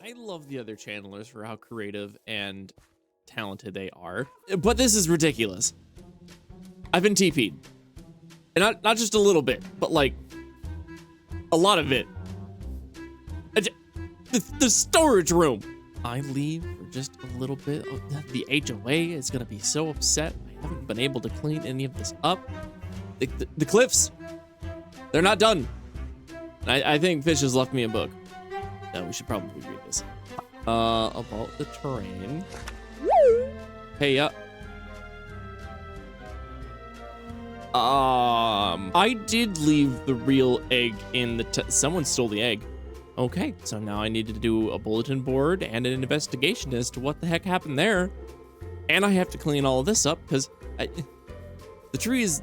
I love the other channelers for how creative and talented they are, but this is ridiculous. I've been TP'd. And not just a little bit, but like a lot of it. The storage room. I leave for just a little bit. The HOA is gonna be so upset. I haven't been able to clean any of this up. The cliffs, they're not done. I think Fish has left me a book. No, we should probably read this. About the terrain. Hey, I did leave the real egg in the someone stole the egg. Okay, so now I need to do a bulletin board and an investigation as to what the heck happened there. And I have to clean all of this up because the tree is,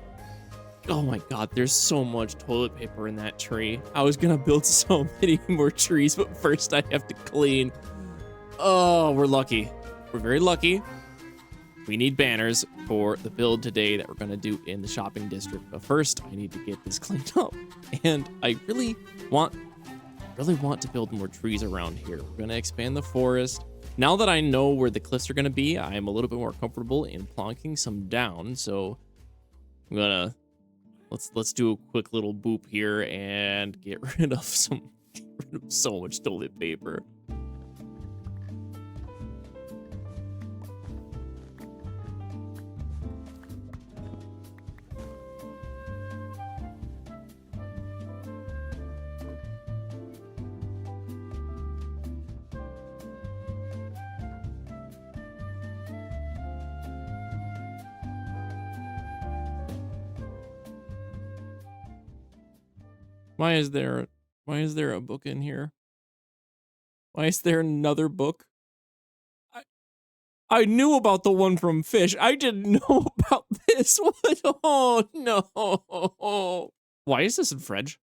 oh my God, there's so much toilet paper in that tree. I was gonna build so many more trees, but first I have to clean. Oh, we're lucky. We're very lucky. We need banners for the build today that we're gonna do in the shopping district. But first, I need to get this cleaned up. And I really want to build more trees around here. We're gonna expand the forest. Now that I know where the cliffs are gonna be, I'm a little bit more comfortable in plonking some down. So I'm gonna, let's do a quick little boop here and get rid of so much toilet paper. Why is there a book in here? Why is there another book? I knew about the one from Fish. I didn't know about this one. Oh no. Why is this in French?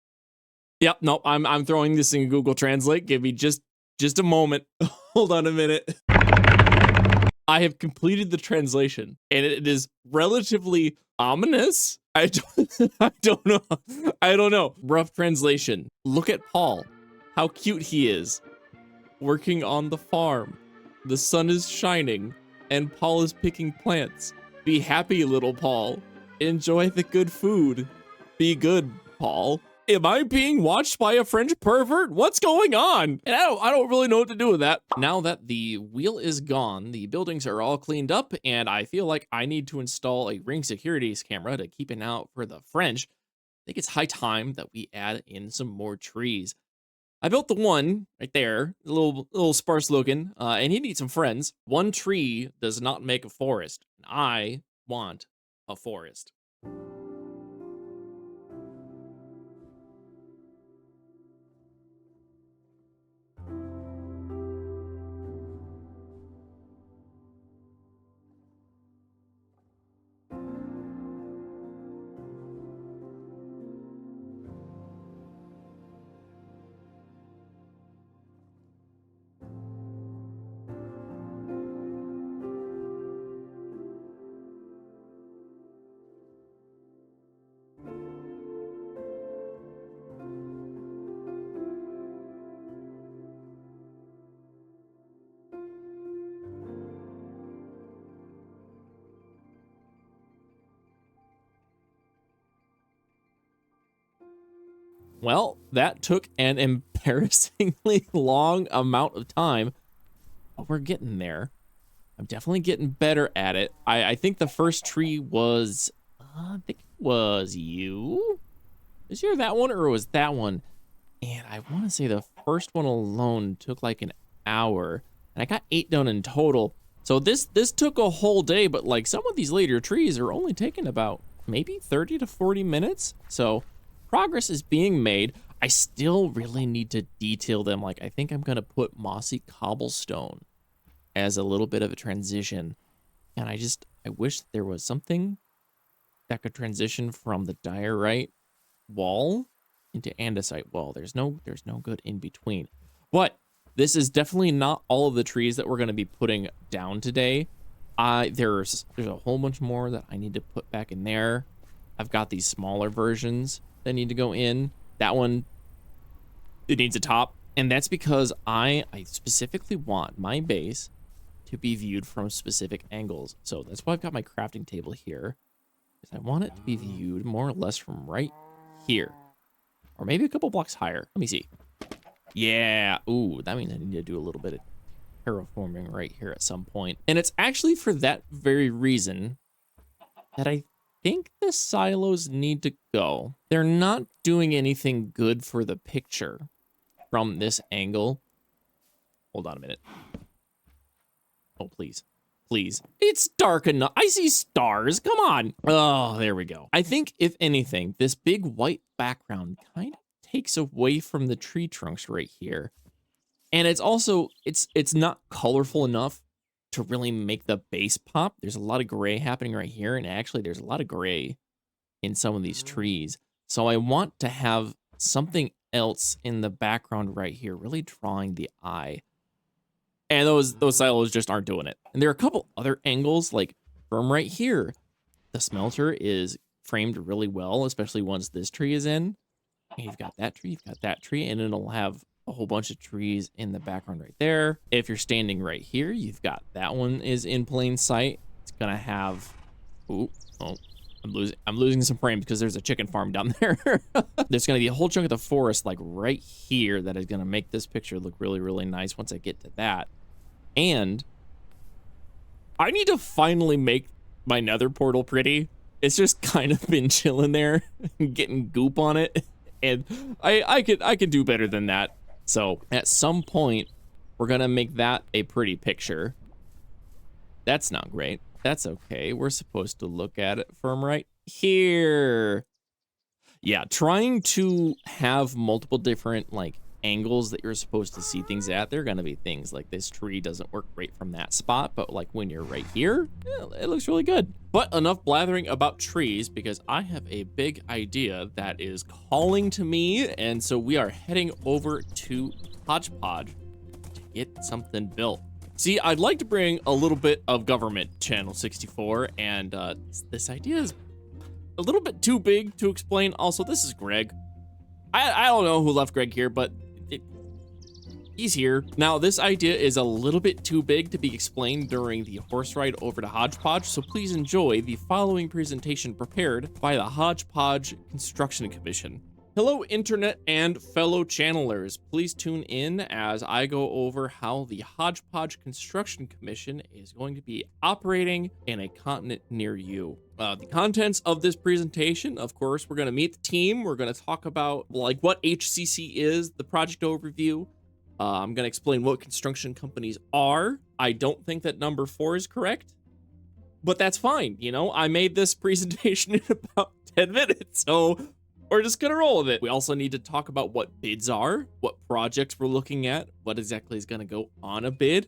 Yep, no, I'm throwing this in Google Translate. Give me just a moment. Hold on a minute. I have completed the translation and it is relatively ominous. I don't know. Rough translation. Look at Paul. How cute he is. Working on the farm. The sun is shining and Paul is picking plants. Be happy, little Paul. Enjoy the good food. Be good, Paul. Am I being watched by a French pervert? What's going on? And I don't really know what to do with that. Now that the wheel is gone, the buildings are all cleaned up, and I feel like I need to install a ring securities camera to keep an eye out for the French. I think it's high time that we add in some more trees. I built the one right there, a little sparse looking, and he needs some friends. One tree does not make a forest. I want a forest. Well, that took an embarrassingly long amount of time, but we're getting there. I'm definitely getting better at it. I think the first tree was, I think it was you. Was you that one or was that one? And I want to say the first one alone took like an hour, and I got 8 done in total. So this took a whole day, but like some of these later trees are only taking about maybe 30 to 40 minutes. So progress is being made. I still really need to detail them. Like I think I'm gonna put mossy cobblestone as a little bit of a transition. And I wish there was something that could transition from the diorite wall into andesite wall. There's no good in between. But this is definitely not all of the trees that we're gonna be putting down today. There's a whole bunch more that I need to put back in there. I've got these smaller versions that need to go in. That one, it needs a top. And that's because I specifically want my base to be viewed from specific angles. So that's why I've got my crafting table here, is I want it to be viewed more or less from right here, or maybe a couple blocks higher. Let me see. Yeah. Ooh, that means I need to do a little bit of terraforming right here at some point. And it's actually for that very reason that I think the silos need to go. They're not doing anything good for the picture from this angle. Hold on a minute. Oh, please. Please. It's dark enough. I see stars. Come on. Oh, there we go. I think, if anything, this big white background kind of takes away from the tree trunks right here. And it's also, it's not colorful enough to really make the base pop. There's a lot of gray happening right here, and actually there's a lot of gray in some of these trees. So I want to have something else in the background right here, really drawing the eye. And those silos just aren't doing it. And there are a couple other angles, like from right here. The smelter is framed really well, especially once this tree is in. And you've got that tree, you've got that tree, and it'll have a whole bunch of trees in the background right there. If you're standing right here, you've got that one is in plain sight. It's gonna have, oh, I'm losing some frames because there's a chicken farm down there. There's gonna be a whole chunk of the forest like right here that is gonna make this picture look really, really nice once I get to that. And I need to finally make my nether portal pretty. It's just kind of been chilling there, getting goop on it. And I could do better than that. So at some point, we're gonna make that a pretty picture. That's not great. That's okay. We're supposed to look at it from right here. Yeah, trying to have multiple different like angles that you're supposed to see things at. There are gonna be things like this tree doesn't work great from that spot, but like when you're right here, it looks really good. But enough blathering about trees, because I have a big idea that is calling to me, and so we are heading over to Hodgepodge to get something built. See, I'd like to bring a little bit of government to Channel 64, and this idea is a little bit too big to explain. Also, this is Greg. I don't know who left Greg here, but he's here. Now, this idea is a little bit too big to be explained during the horse ride over to Hodgepodge, so please enjoy the following presentation prepared by the Hodgepodge Construction Commission. Hello, internet and fellow channelers. Please tune in as I go over how the Hodgepodge Construction Commission is going to be operating in a continent near you. The contents of this presentation, of course, we're going to meet the team. We're going to talk about like what HCC is, the project overview. I'm going to explain what construction companies are. I don't think that number 4 is correct, but that's fine. You know, I made this presentation in about 10 minutes, so we're just going to roll with it. We also need to talk about what bids are, what projects we're looking at, what exactly is going to go on a bid,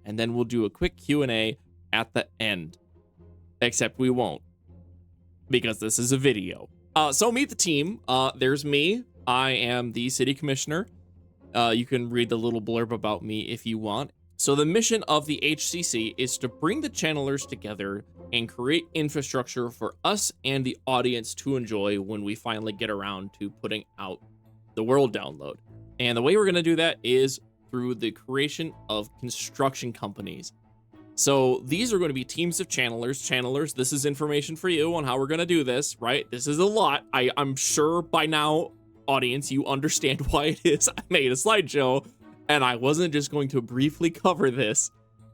and then we'll do a quick Q&A at the end. Except we won't, because this is a video. So meet the team. There's me. I am the city commissioner. You can read the little blurb about me if you want. So the mission of the HCC is to bring the channelers together and create infrastructure for us and the audience to enjoy when we finally get around to putting out the world download. And the way we're going to do that is through the creation of construction companies. So these are going to be teams of channelers. Channelers, this is information for you on how we're going to do this, right? This is a lot. I'm sure by now, audience, you understand why it is I made a slideshow, and I wasn't just going to briefly cover this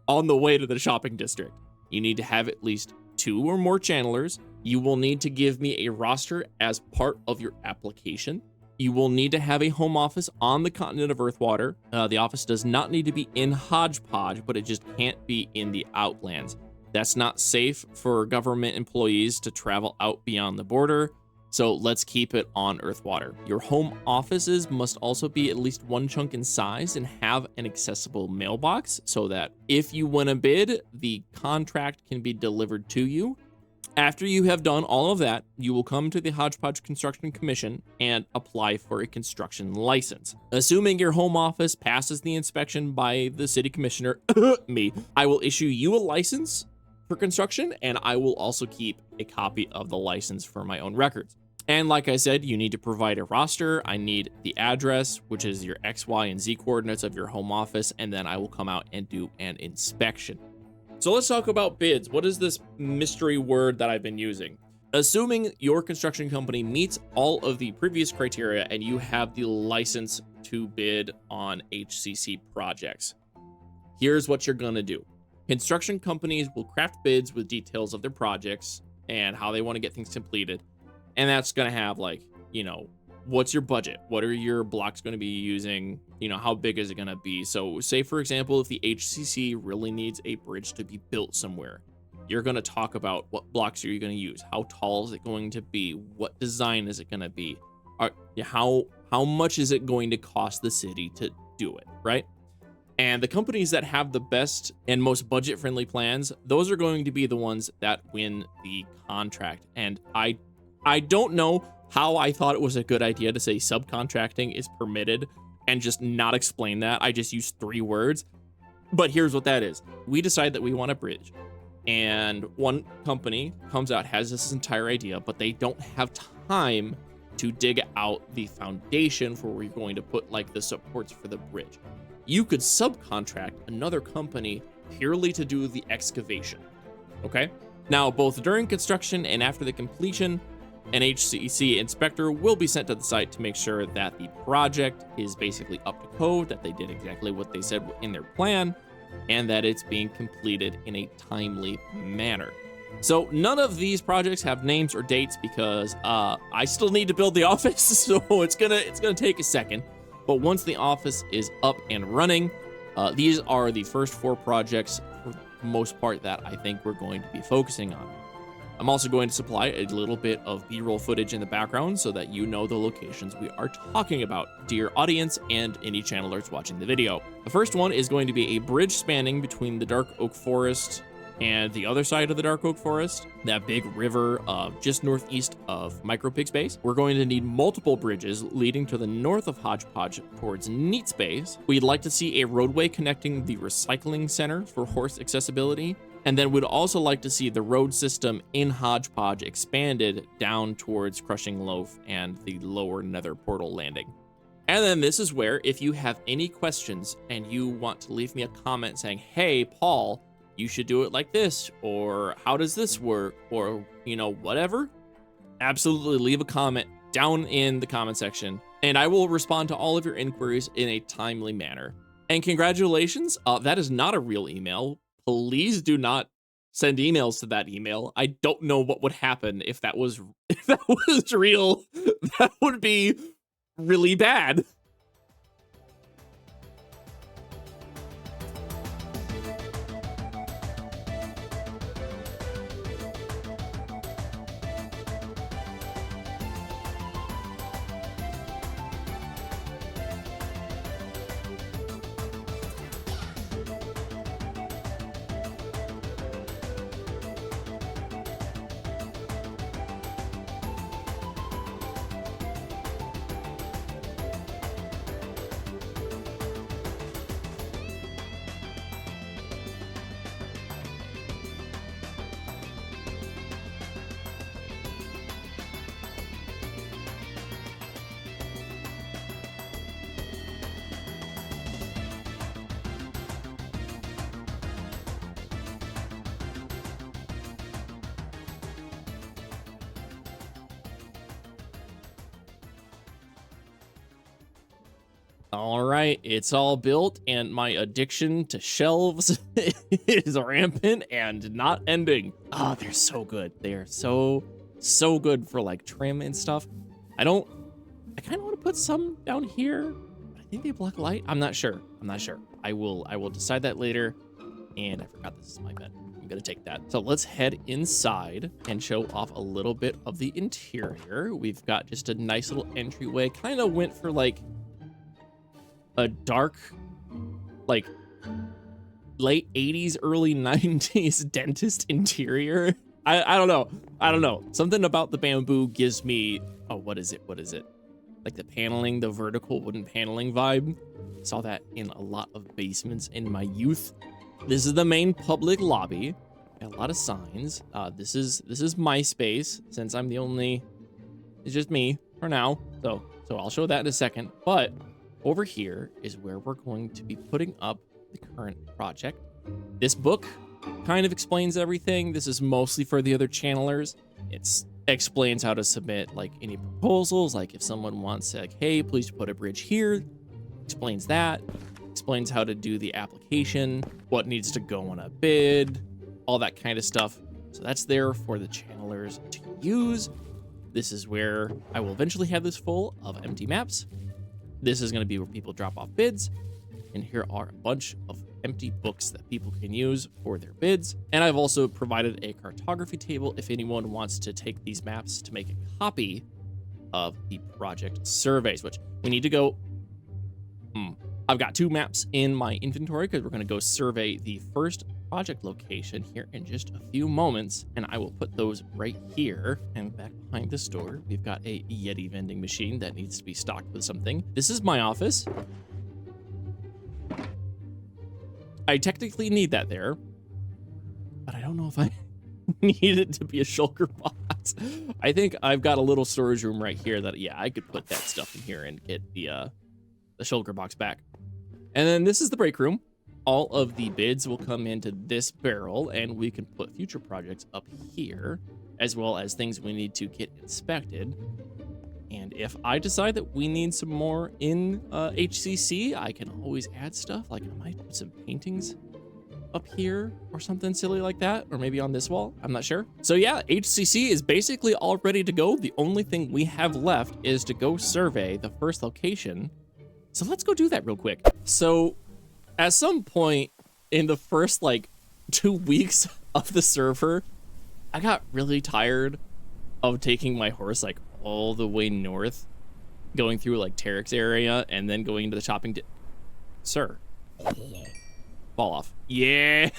on the way to the shopping district. You need to have at least 2 or more channelers. You will need to give me a roster as part of your application. You will need to have a home office on the continent of Earthwater. The office does not need to be in Hodgepodge, but it just can't be in the Outlands. That's not safe for government employees to travel out beyond the border, so let's keep it on Earthwater. Your home offices must also be at least 1 chunk in size and have an accessible mailbox so that if you win a bid, the contract can be delivered to you. After you have done all of that, you will come to the Hodgepodge Construction Commission and apply for a construction license. Assuming your home office passes the inspection by the city commissioner, me, I will issue you a license for construction, and I will also keep a copy of the license for my own records. And like I said, you need to provide a roster. I need the address, which is your X, Y, and Z coordinates of your home office, and then I will come out and do an inspection. So let's talk about bids. What is this mystery word that I've been using? Assuming your construction company meets all of the previous criteria and you have the license to bid on HCC projects, here's what you're gonna do. Construction companies will craft bids with details of their projects and how they want to get things completed. And that's going to have, like, you know, what's your budget? What are your blocks going to be using? You know, how big is it going to be? So say, for example, if the HCC really needs a bridge to be built somewhere, you're going to talk about what blocks are you going to use? How tall is it going to be? What design is it going to be? How much is it going to cost the city to do it, right? And the companies that have the best and most budget-friendly plans, those are going to be the ones that win the contract. And I don't know how I thought it was a good idea to say subcontracting is permitted and just not explain that. I just used 3 words. But here's what that is. We decide that we want a bridge. And one company comes out, has this entire idea, but they don't have time to dig out the foundation for where you're going to put, like, the supports for the bridge. You could subcontract another company purely to do the excavation, okay? Now, both during construction and after the completion, an HCC inspector will be sent to the site to make sure that the project is basically up to code, that they did exactly what they said in their plan, and that it's being completed in a timely manner. So none of these projects have names or dates because I still need to build the office, so it's gonna take a second. But once the office is up and running, these are the first 4 projects for the most part that I think we're going to be focusing on. I'm also going to supply a little bit of B-roll footage in the background so that you know the locations we are talking about, dear audience and any channelers watching the video. The first one is going to be a bridge spanning between the Dark Oak Forest and the other side of the Dark Oak Forest, that big river just northeast of Micropig Base. We're going to need multiple bridges leading to the north of Hodgepodge towards Neat Space. We'd like to see a roadway connecting the recycling center for horse accessibility. And then we'd also like to see the road system in Hodgepodge expanded down towards Crushing Loaf and the lower Nether Portal landing. And then this is where, if you have any questions and you want to leave me a comment saying, hey, Paul, you should do it like this, or how does this work, or, you know, whatever, absolutely leave a comment down in the comment section, and I will respond to all of your inquiries in a timely manner. And congratulations, that is not a real email. Please do not send emails to that email. I don't know what would happen if that was real. That would be really bad. All right, it's all built, and my addiction to shelves is rampant and not ending. Oh, they're so good. They are so good for, like, trim and stuff. I kind of want to put some down here, but I think they block light. I'm not sure. I will decide that later. And I forgot this is my bed. I'm gonna take that. So let's head inside and show off a little bit of the interior. We've got just a nice little entryway. Kind of went for, like, a dark, like, late 80s, early 90s dentist interior. I don't know. Something about the bamboo gives me, oh, what is it? Like the paneling, the vertical wooden paneling vibe. Saw that in a lot of basements in my youth. This is the main public lobby. Got a lot of signs. This is my space, since I'm the only It's just me for now. So I'll show that in a second. But over here is where we're going to be putting up the current project. This book kind of explains everything. This is mostly for the other channelers. It explains how to submit like any proposals, like if someone wants like, hey, please put a bridge here, explains that, explains how to do the application, what needs to go on a bid, all that kind of stuff. So that's there for the channelers to use. This is where I will eventually have this full of empty maps. This is going to be where people drop off bids. And here are a bunch of empty books that people can use for their bids. And I've also provided a cartography table if anyone wants to take these maps to make a copy of the project surveys, which we need to go. I've got 2 maps in my inventory because we're going to go survey the first project location here in just a few moments, and I will put those right here. And back behind the store, we've got a Yeti vending machine that needs to be stocked with something. This is my office. I technically need that there, but I don't know if I need it to be a shulker box. I think I've got a little storage room right here that, yeah, I could put that stuff in here and get the shulker box back. And then this is the break room. All of the bids will come into this barrel, and we can put future projects up here, as well as things we need to get inspected. And if I decide that we need some more in HCC, I can always add stuff. Like I might put some paintings up here or something silly like that, or maybe on this wall. I'm not sure. So yeah, HCC is basically all ready to go. The only thing we have left is to go survey the first location. So let's go do that real quick. So at some point in the first like 2 weeks of the server, I got really tired of taking my horse like all the way north, going through like Tarek's area and then going into the shopping. Sir, fall off. Yeah.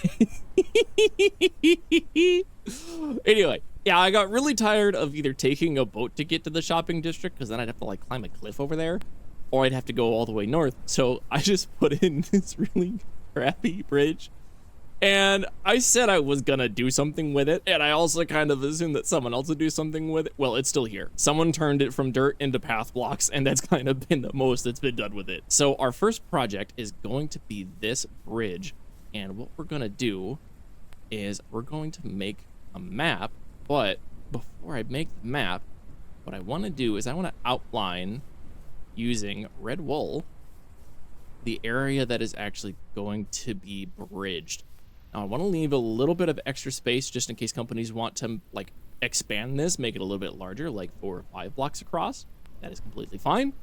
Anyway, yeah, I got really tired of either taking a boat to get to the shopping district, because then I'd have to like climb a cliff over there, or I'd have to go all the way north. So I just put in this really crappy bridge, and I said I was gonna do something with it, and I also kind of assumed that someone else would do something with it. Well, it's still here. Someone turned it from dirt into path blocks, and that's kind of been the most that's been done with it. So our first project is going to be this bridge, and what we're gonna do is we're going to make a map. But before I make the map, what I want to do is I want to outline using red wool the area that is actually going to be bridged. Now I want to leave a little bit of extra space just in case companies want to like expand this, make it a little bit larger, like 4 or 5 blocks across. That is completely fine.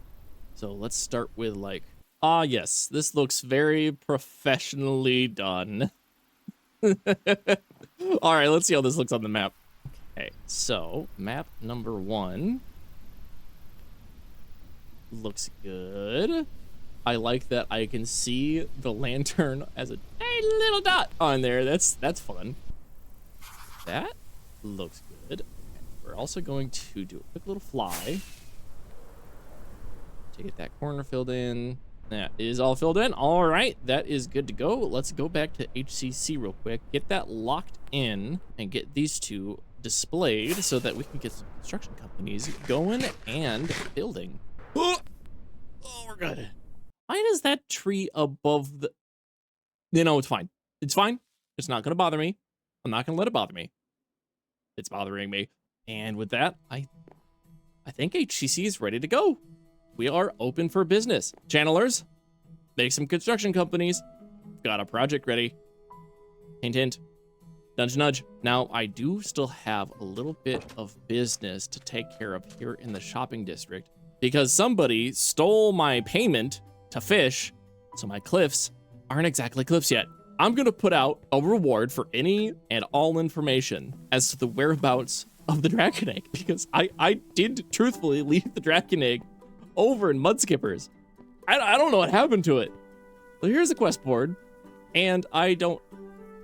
So let's start with like, yes, this looks very professionally done. All right, let's see how this looks on the map. Okay, so map number 1 looks good. I like that I can see the lantern as a little dot on there. That's fun. That looks good. Okay, we're also going to do a quick little fly to get that corner filled in. That is all filled in. All right, that is good to go. Let's go back to HCC real quick, get that locked in, and get these 2 displayed so that we can get some construction companies going and building. Oh, we're good. Why does that tree above the... You know, it's fine. It's fine. It's not going to bother me. I'm not going to let it bother me. It's bothering me. And with that, I think HCC is ready to go. We are open for business. Channelers, make some construction companies. Got a project ready. Hint, hint. Nudge, nudge. Now, I do still have a little bit of business to take care of here in the shopping district, because somebody stole my payment to fish, so my cliffs aren't exactly cliffs yet. I'm gonna put out a reward for any and all information as to the whereabouts of the Dragon Egg, because I did truthfully leave the Dragon Egg over in Mudskippers. I don't know what happened to it. Well, here's a quest board, and I don't...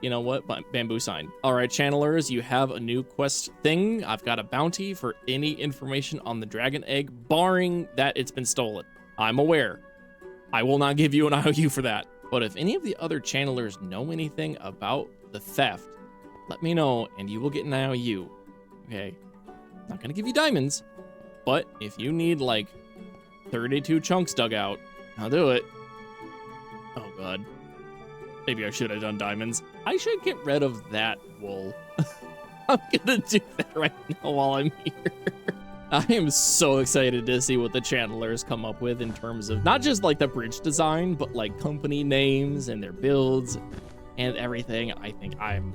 You know what? Bamboo sign. All right, channelers, you have a new quest thing. I've got a bounty for any information on the Dragon Egg, barring that it's been stolen. I'm aware. I will not give you an IOU for that. But if any of the other channelers know anything about the theft, let me know and you will get an IOU. Okay? Not gonna give you diamonds, But if you need like 32 chunks dug out, I'll do it. Oh god. Maybe I should have done diamonds. I should get rid of that wool. I'm gonna do that right now while I'm here. I am so excited to see what the channelers come up with in terms of not just like the bridge design, but like company names and their builds and everything. I think I'm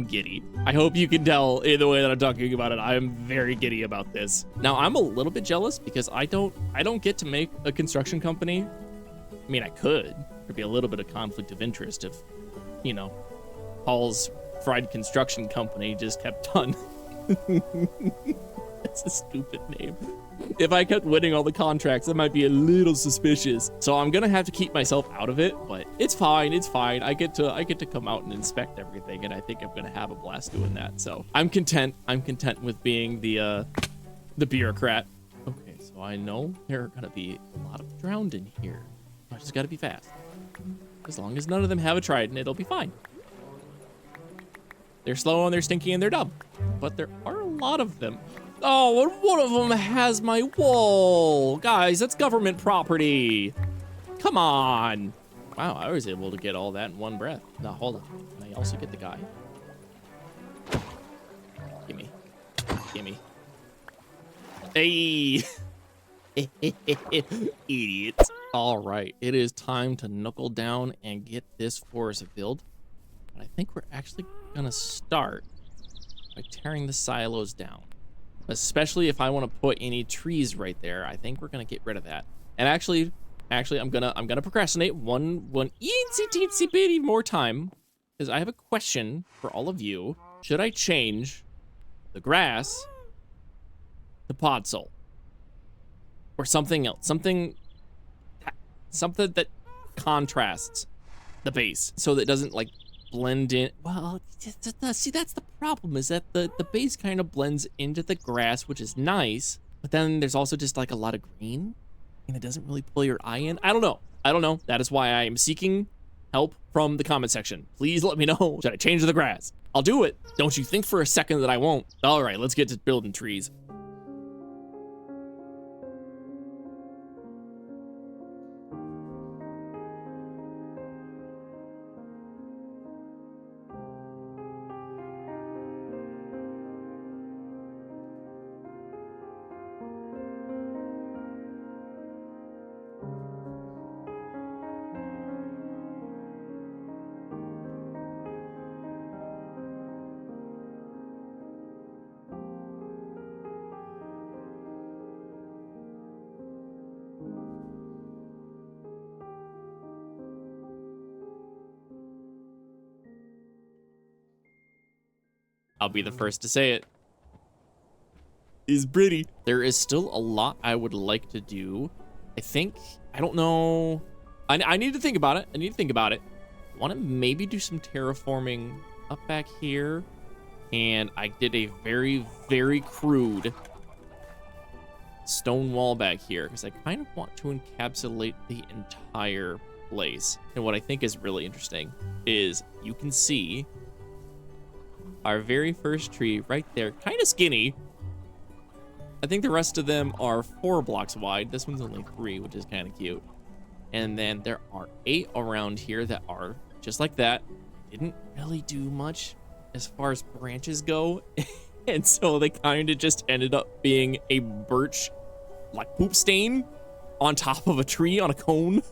giddy. I hope you can tell in the way that I'm talking about it. I am very giddy about this. Now I'm a little bit jealous because I don't get to make a construction company. I mean, I could. There'd be a little bit of conflict of interest if, you know, Paul's Fried Construction Company just kept on. That's a stupid name. If I kept winning all the contracts, that might be a little suspicious. So I'm gonna have to keep myself out of it, but it's fine. It's fine. I get to come out and inspect everything, and I think I'm gonna have a blast doing that. So I'm content. I'm content with being the bureaucrat. Okay, so I know there are gonna be a lot of drowned in here. I just gotta be fast. As long as none of them have a trident, it'll be fine. They're slow and they're stinky and they're dumb, but there are a lot of them. Oh, and one of them has my wool. Guys, that's government property. Come on. Wow, I was able to get all that in one breath. Now, hold on. Can I also get the guy? Gimme. Gimme. Hey. Idiots. All right, it is time to knuckle down and get this forest built. But I think we're actually gonna start by tearing the silos down. Especially if I want to put any trees right there, I think we're gonna get rid of that. And actually, I'm gonna procrastinate one eensy teensy bitty more time, because I have a question for all of you. Should I change the grass to podzol or something else? Something that contrasts the base so that it doesn't like blend in. Well, see, that's the problem, is that the base kind of blends into the grass, which is nice, but then there's also just like a lot of green and it doesn't really pull your eye in. I don't know. That is why I am seeking help from the comment section. Please let me know. Should I change the grass? I'll do it. Don't you think for a second that I won't. All right, let's get to building trees. I'll be the first to say it. Is pretty. There is still a lot I would like to do. I don't know. I need to think about it. I want to maybe do some terraforming up back here. And I did a very, very crude stone wall back here because I kind of want to encapsulate the entire place. And what I think is really interesting is you can see our very first tree right there, kind of skinny. I think the rest of them are 4 blocks wide. This one's only 3, which is kind of cute. And then there are 8 around here that are just like that. Didn't really do much as far as branches go. And so they kind of just ended up being a birch like poop stain on top of a tree on a cone.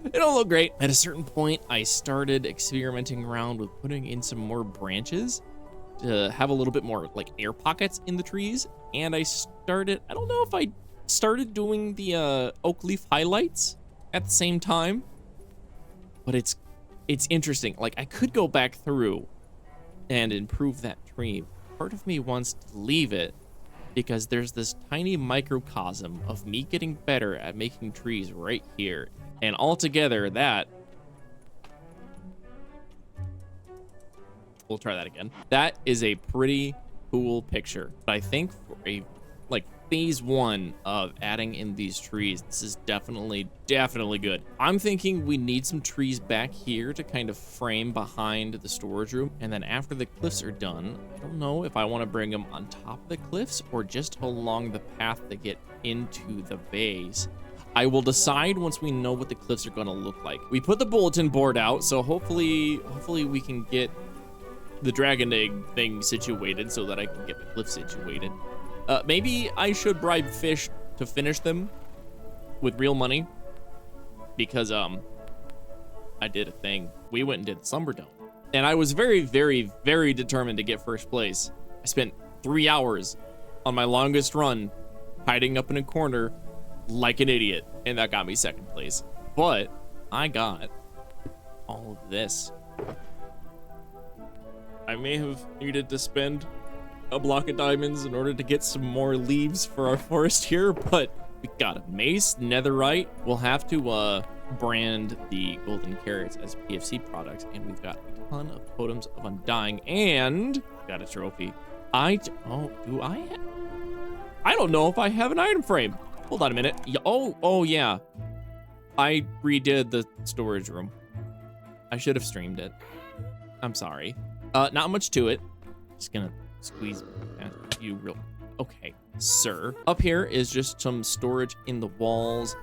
It don't look great. At a certain point, I started experimenting around with putting in some more branches to have a little bit more like air pockets in the trees. And I don't know if I started doing the oak leaf highlights at the same time, but it's interesting. Like I could go back through and improve that tree. Part of me wants to leave it because there's this tiny microcosm of me getting better at making trees right here. And altogether that, we'll try that again. That is a pretty cool picture. But I think for a like phase one of adding in these trees. This is definitely good. I'm thinking we need some trees back here to kind of frame behind the storage room. And then after the cliffs are done, I don't know if I want to bring them on top of the cliffs or just along the path to get into the bays. I will decide once we know what the cliffs are going to look like. We put the bulletin board out, so hopefully we can get the dragon egg thing situated so that I can get the cliff situated. Maybe I should bribe Fish to finish them with real money, because I did a thing. We went and did Slumber Dome, and I was very determined to get first place. I spent 3 hours on my longest run hiding up in a corner like an idiot, and that got me second place. But I got all of this. I may have needed to spend a block of diamonds in order to get some more leaves for our forest here, but we got a mace, netherite. We'll have to brand the golden carrots as PFC products, and we've got a ton of totems of undying, and got a trophy. I don't know if I have an item frame. Hold on a minute. Oh yeah. I redid the storage room. I should have streamed it. I'm sorry. Not much to it. Just gonna squeeze past you real. Okay, sir. Up here is just some storage in the walls,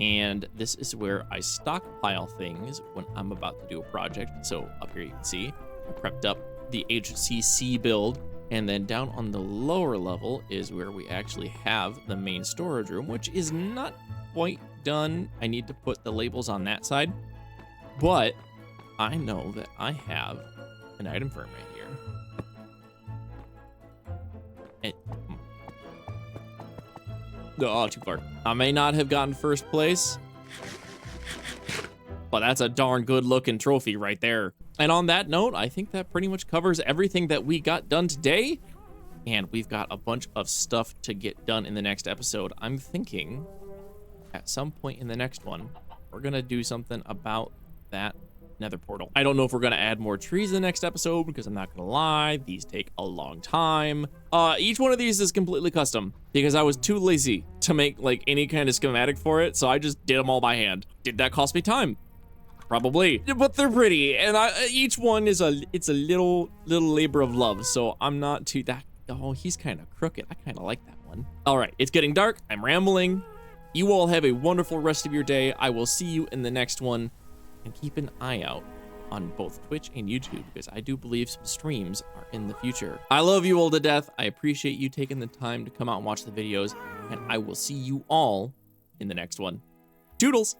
and this is where I stockpile things when I'm about to do a project. So up here you can see I prepped up the HCC build. And then down on the lower level is where we actually have the main storage room, which is not quite done. I need to put the labels on that side, but I know that I have an item frame right here. Oh, too far. I may not have gotten first place, but that's a darn good looking trophy right there. And on that note, I think that pretty much covers everything that we got done today. And we've got a bunch of stuff to get done in the next episode. I'm thinking at some point in the next one, we're going to do something about that nether portal. I don't know if we're going to add more trees in the next episode, because I'm not going to lie, these take a long time. Each one of these is completely custom because I was too lazy to make like any kind of schematic for it. So I just did them all by hand. Did that cost me time? Probably, but they're pretty, and each one is it's a little labor of love. So I'm not too that. Oh, he's kind of crooked. I kind of like that one. All right, it's getting dark. I'm rambling. You all have a wonderful rest of your day. I will see you in the next one, and keep an eye out on both Twitch and YouTube, because I do believe some streams are in the future. I love you all to death. I appreciate you taking the time to come out and watch the videos, and I will see you all in the next one. Toodles.